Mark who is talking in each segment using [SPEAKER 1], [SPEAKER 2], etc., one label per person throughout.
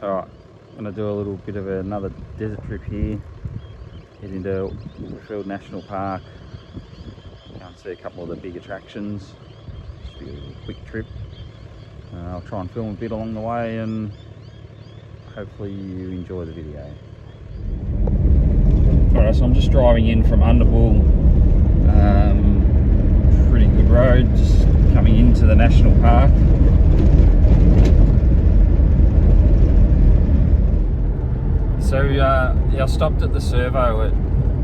[SPEAKER 1] Alright, I'm going to do a little bit of another desert trip here. Head into Woodfield National Park. Go and see a couple of the big attractions. Just be a little quick trip. I'll try and film a bit along the way and hopefully you enjoy the video. Alright, so I'm just driving in from Underbull. Pretty good road, just coming into the national park. So yeah, I stopped at the servo at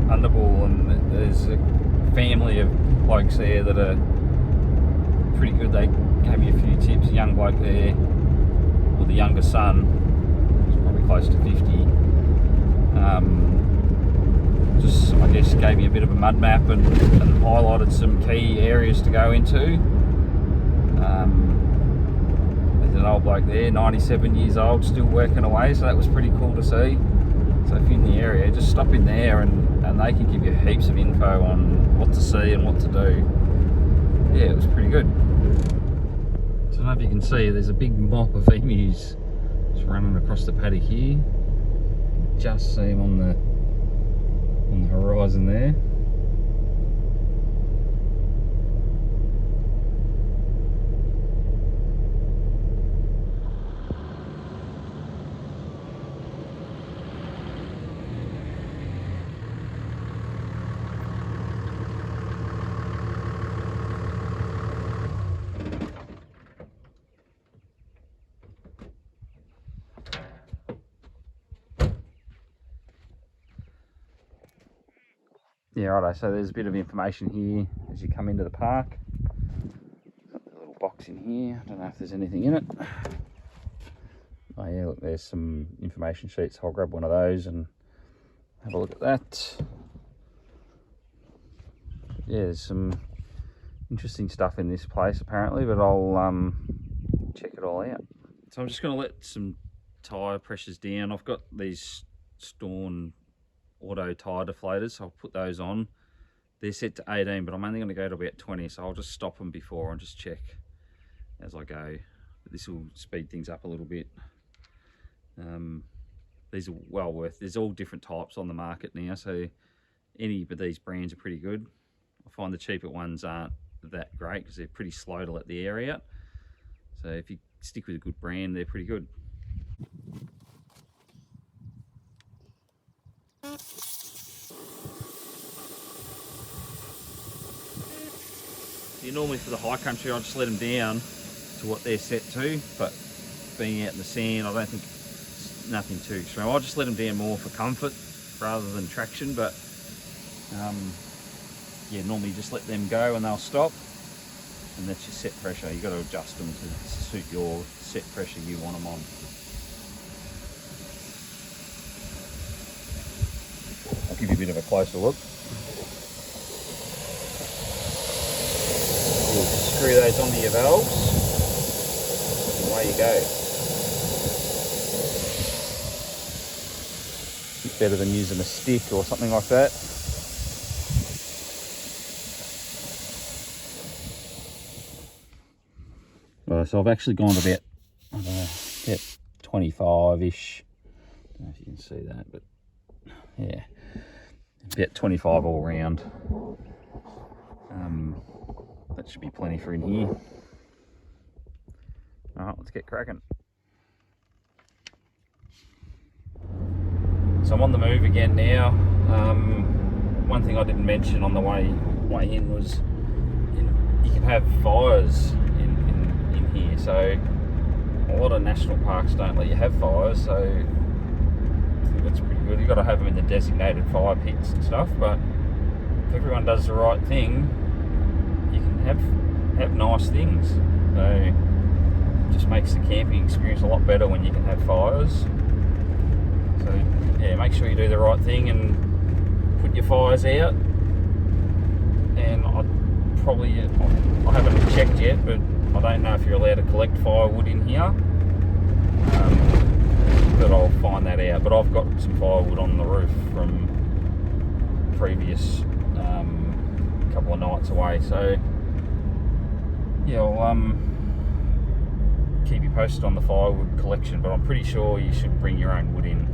[SPEAKER 1] Underbull, and there's a family of blokes there that are pretty good. They gave me a few tips. A young bloke there, or the younger son, he's probably close to 50. Just, I guess, gave me a bit of a mud map and highlighted some key areas to go into. There's an old bloke there, 97 years old, still working away, so that was pretty cool to see. So if you're in the area, just stop in there and they can give you heaps of info on what to see and what to do. Yeah, it was pretty good. So I don't know if you can see, there's a big mop of emus just running across the paddock here. Just see them on the horizon there. Yeah, righto, so there's a bit of information here as you come into the park. Got the little box in here, I don't know if there's anything in it. Oh yeah, look, there's some information sheets. I'll grab one of those and have a look at that. Yeah, there's some interesting stuff in this place apparently, but I'll check it all out. So I'm just going to let some tyre pressures down. I've got these Storn auto tyre deflators, so I'll put those on. They're set to 18, but I'm only going to go to about 20, so I'll just stop them before and just check as I go. This will speed things up a little bit. These are well worth. There's all different types on the market now, so any of these brands are pretty good. I find the cheaper ones aren't that great because they're pretty slow to let the air out. So if you stick with a good brand, they're pretty good. Normally for the high country, I just let them down to what they're set to, but being out in the sand, I don't think it's nothing too extreme. I'll just let them down more for comfort rather than traction, but yeah, normally just let them go and they'll stop, and that's your set pressure. You've got to adjust them to suit your set pressure you want them on. I'll give you a bit of a closer look. Screw those onto your valves, and away you go. It's better than using a stick or something like that. So I've actually gone to about, I don't know, about 25-ish. I don't know if you can see that, but yeah, about 25 all round. That should be plenty for in here. Alright, let's get cracking. So I'm on the move again now. One thing I didn't mention on the way in was you can have fires in here. So a lot of national parks don't let you have fires, so I think that's pretty good. You've got to have them in the designated fire pits and stuff, but if everyone does the right thing, you can have nice things. So it just makes the camping experience a lot better when you can have fires. So yeah, make sure you do the right thing and put your fires out. And I haven't checked yet, but I don't know if you're allowed to collect firewood in here. But I'll find that out. But I've got some firewood on the roof from previous couple of nights away, so yeah, I'll keep you posted on the firewood collection, but I'm pretty sure you should bring your own wood in.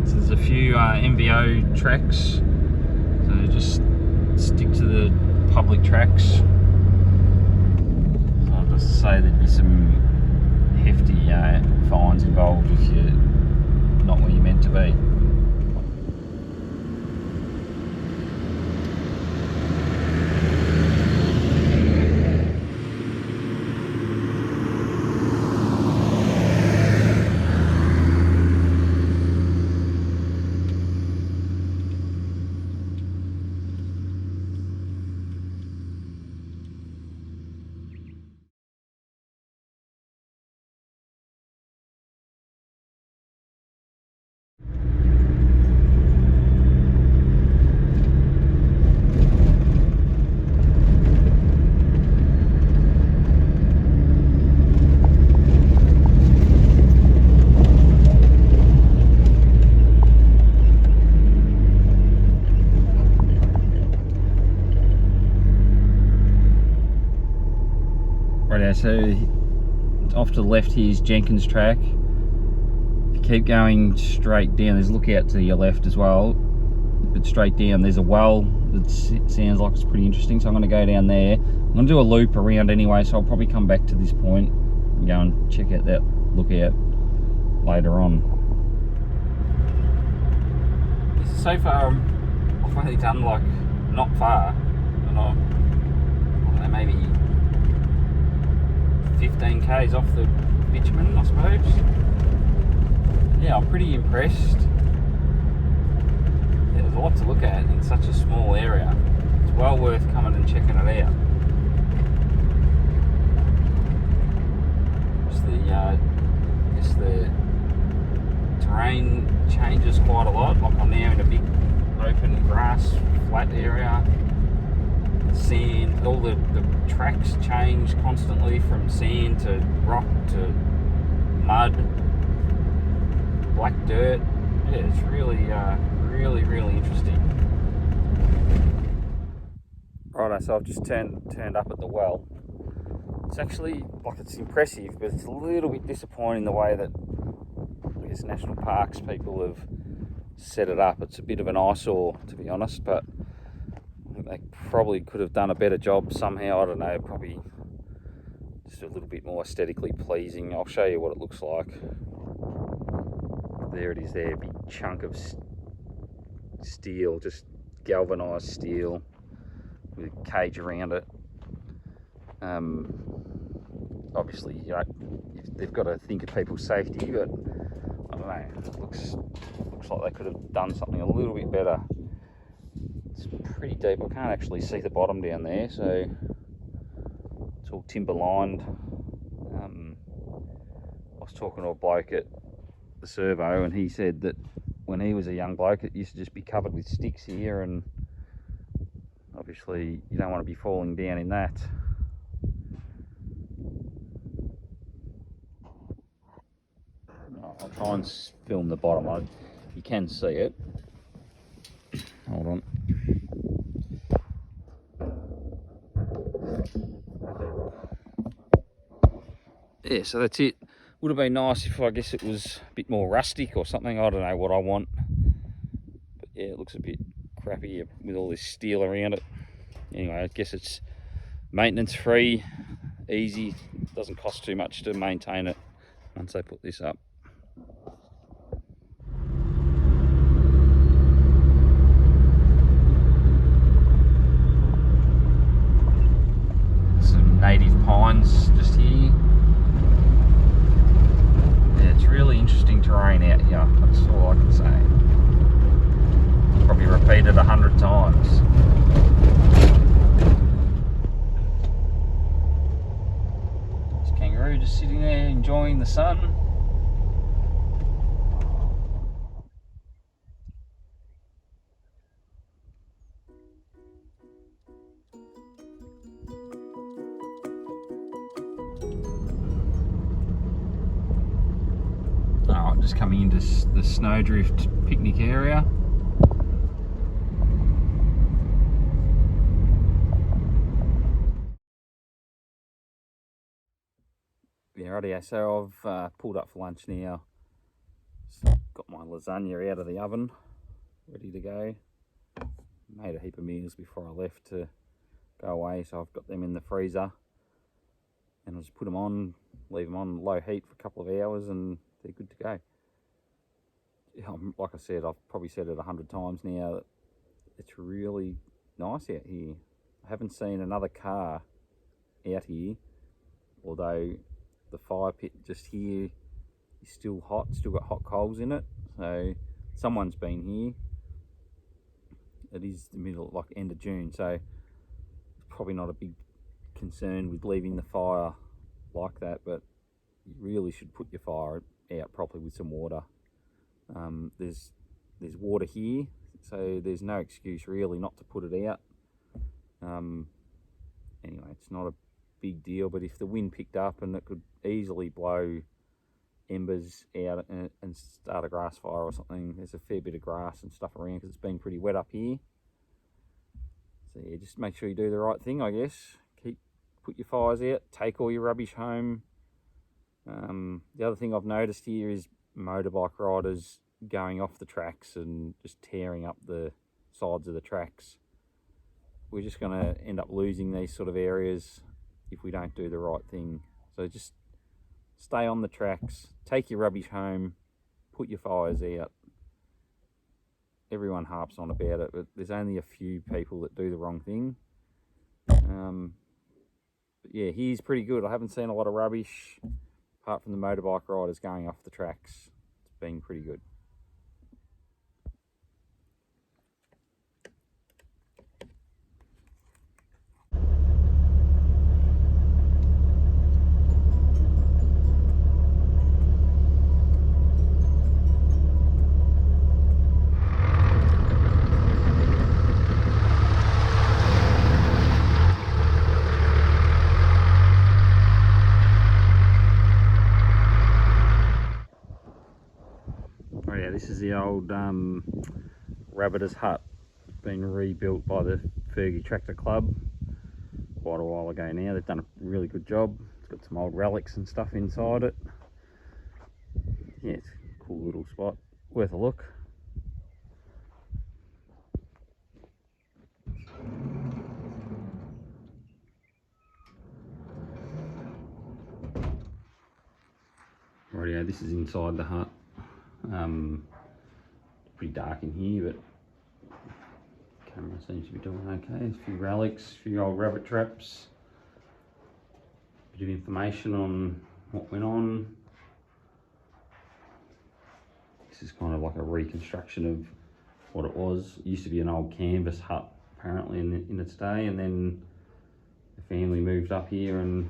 [SPEAKER 1] There's a few MVO tracks, so just stick to the public tracks. I'll just say there'd be some hefty fines involved if you're not where you're meant to be. Right, so off to the left here is Jenkins Track. If you keep going straight down, there's a lookout to your left as well, but straight down there's a well that sounds like it's pretty interesting, so I'm going to go down there. I'm going to do a loop around anyway, so I'll probably come back to this point and go and check out that lookout later on. So far I've only done like not far, and I don't know, maybe 15 k's off the bitumen, I suppose. Yeah, I'm pretty impressed. Yeah, there's a lot to look at in such a small area. It's well worth coming and checking it out. Just the terrain changes quite a lot. Like I'm now in a big open grass flat area. Sand, all the tracks change constantly from sand to rock to mud, black dirt. Yeah, it's really interesting. Righto, so I've just turned up at the well. It's actually, like, it's impressive, but it's a little bit disappointing the way that I guess national parks people have set it up. It's a bit of an eyesore, to be honest, but they probably could have done a better job somehow. I don't know, probably just a little bit more aesthetically pleasing. I'll show you what it looks like. There it is there, a big chunk of steel, just galvanised steel with a cage around it. Obviously, you know, they've got to think of people's safety, but I don't know, it looks like they could have done something a little bit better. It's pretty deep. I can't actually see the bottom down there, so it's all timber lined. I was talking to a bloke at the servo, and he said that when he was a young bloke, it used to just be covered with sticks here, and obviously you don't want to be falling down in that. I'll try and film the bottom. You can see it. Hold on. Yeah, so that's it. Would have been nice if I guess it was a bit more rustic or something. I don't know what I want. But yeah, it looks a bit crappy with all this steel around it. Anyway, I guess it's maintenance free, easy, doesn't cost too much to maintain it once they put this up. Some native pines just here. Yeah, it's really interesting terrain out here, that's all I can say. Probably repeated 100 times. This kangaroo just sitting there enjoying the sun. Alright, just coming into the Snowdrift picnic area. Yeah, rightio, so I've pulled up for lunch now. Got my lasagna out of the oven, ready to go. Made a heap of meals before I left to go away, so I've got them in the freezer. And I'll just put them on, leave them on low heat for a couple of hours, and they're good to go. Like I said, I've probably said it 100 times now, that it's really nice out here. I haven't seen another car out here, although the fire pit just here is still hot, still got hot coals in it, so someone's been here. It is the middle, like end of June, so it's probably not a big concern with leaving the fire like that, but you really should put your fire out properly with some water. There's water here, so there's no excuse really not to put it out. Anyway, it's not a big deal, but if the wind picked up, and it could easily blow embers out and start a grass fire or something. There's a fair bit of grass and stuff around because it's been pretty wet up here. So yeah, just make sure you do the right thing, I guess. Put your fires out, take all your rubbish home. The other thing I've noticed here is motorbike riders going off the tracks and just tearing up the sides of the tracks. We're just going to end up losing these sort of areas if we don't do the right thing. So just stay on the tracks, take your rubbish home, put your fires out. Everyone harps on about it, but there's only a few people that do the wrong thing. But yeah, here's pretty good. I haven't seen a lot of rubbish, apart from the motorbike riders going off the tracks. It's been pretty good. Oh yeah, this is the old Rabbiters hut. It's been rebuilt by the Fergie Tractor Club quite a while ago now. They've done a really good job. It's got some old relics and stuff inside it. Yeah, it's a cool little spot, worth a look. Rightio, this is inside the hut. Pretty dark in here, but camera seems to be doing okay. A few relics, a few old rabbit traps, a bit of information on what went on. This is kind of like a reconstruction of what it was. It used to be an old canvas hut apparently in its day, and then the family moved up here and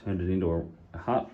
[SPEAKER 1] turned it into a hut.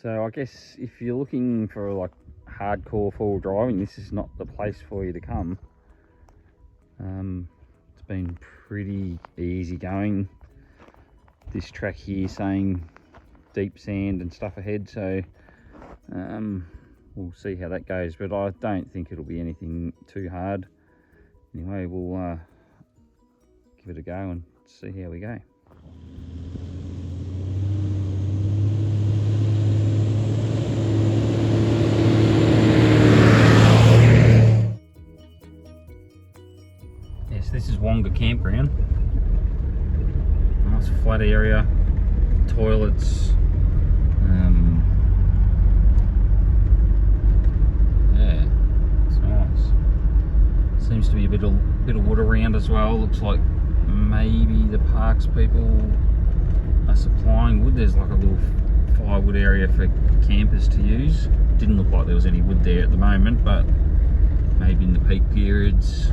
[SPEAKER 2] So I guess if you're looking for like hardcore four-wheel driving, this is not the place for you to come. It's been pretty easy going. This track here saying deep sand and stuff ahead, so we'll see how that goes, but I don't think it'll be anything too hard. Anyway, we'll give it a go and see how we go. Yes, this is Wonga Campground. Nice flat area, toilets. Yeah, it's nice. Seems to be a bit of wood around as well. Looks like maybe the parks people are supplying wood. There's like a little firewood area for campers to use. Didn't look like there was any wood there at the moment, but maybe in the peak periods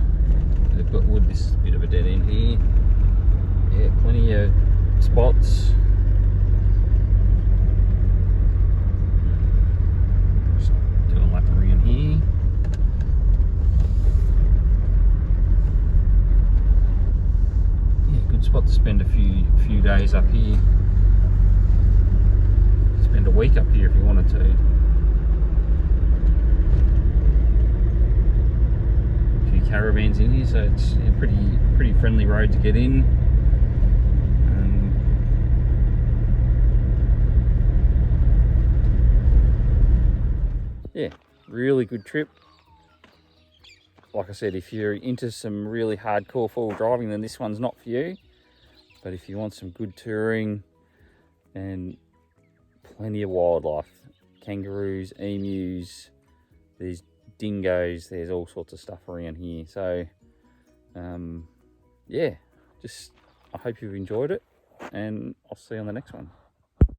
[SPEAKER 2] they've got wood. This is a bit of a dead end here. Yeah, plenty of spots. Just do a lap around here. Yeah, good spot to spend a few days up here. Spend a week up here if you wanted to. A few caravans in here, so it's a pretty friendly road to get in. Yeah, really good trip. Like I said, if you're into some really hardcore four-wheel driving, then this one's not for you. But if you want some good touring and plenty of wildlife, kangaroos, emus, there's dingoes, there's all sorts of stuff around here. So, yeah, I hope you've enjoyed it, and I'll see you on the next one.